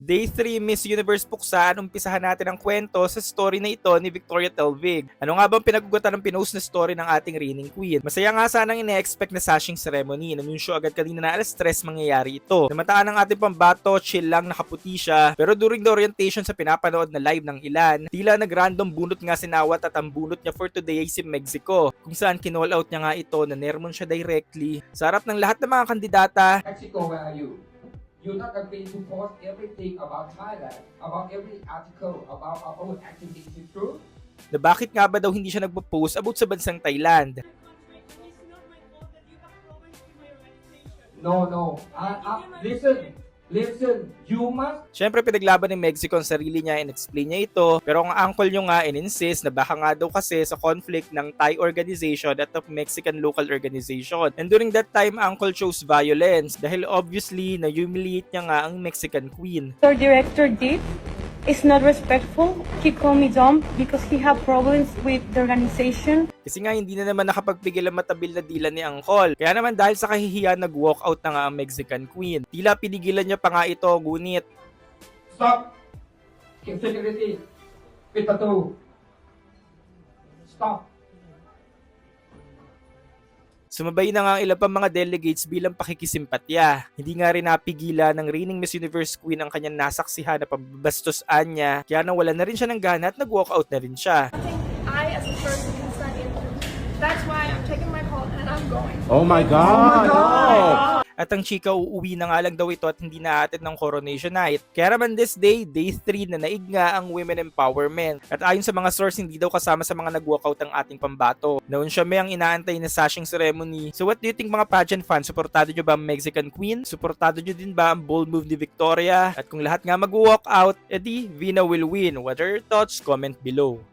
Day 3 Miss Universe Puksa, umpisahan natin ang kwento sa story na ito ni Victoria Telvig. Ano nga bang pinagugatan ng pinost na story ng ating reigning queen? Masaya nga sanang ine-expect na sashing ceremony. Nanunsyo agad kanina na alas 3 mangyayari ito. Namataan ng ating pambato, chill lang, nakaputi siya. Pero during the orientation sa pinapanood na live ng ilan, tila nag-random bunot nga sinawat at ang bunot niya for today ay si Mexico. Kung saan kinall out niya nga ito na nermon siya directly sa harap ng lahat ng mga kandidata. Mexico, where are you? You're not going to post everything about Thailand, about every article, about our own activities, is it true? Na bakit nga ba daw hindi siya nagpo-post about sa bansang Thailand? No. Listen. You must. Siyempre pinaglaban ni Mexico ang sarili niya and explain niya ito, pero ang uncle niyo nga in-insist na baka nga daw kasi sa conflict ng Thai organization at of Mexican local organization. And during that time, uncle chose violence dahil obviously na-humiliate niya nga ang Mexican queen. Our director did is not respectful. He called me dumb because he had problems with the organization. Kasi nga hindi na naman nakapagpigil ang matabil na dila ni Uncle. Kaya naman dahil sa kahihiyan nag-walk out na nga ang Mexican queen. Tila pinigilan niya pa nga ito, ngunit Stop. Security. Pitatu. Stop. sumabay na nga ang ilang pang mga delegates bilang pakikisimpatya. Hindi nga rin napigilan ng reigning Miss Universe Queen ang kanyang nasaksihan na pambabastusan niya, kaya nawala na rin siya ng gana at nag-walk out na rin siya. I as a person can sign into. That's why I'm taking my call and I'm going. Oh my God! At ang chika uuwi na nga lang daw ito at hindi naatid ng coronation night. Kaya naman this day, day 3 na naig nga ang women empowerment. At ayon sa mga source, hindi daw kasama sa mga nag-walkout ang ating pambato. Noon siya may ang inaantay na sashing ceremony. So what do you think mga pageant fans? Suportado nyo ba ang Mexican Queen? Suportado nyo din ba ang bold move ni Victoria? At kung lahat nga mag-walk out, edi Vina will win. What are your thoughts? Comment below.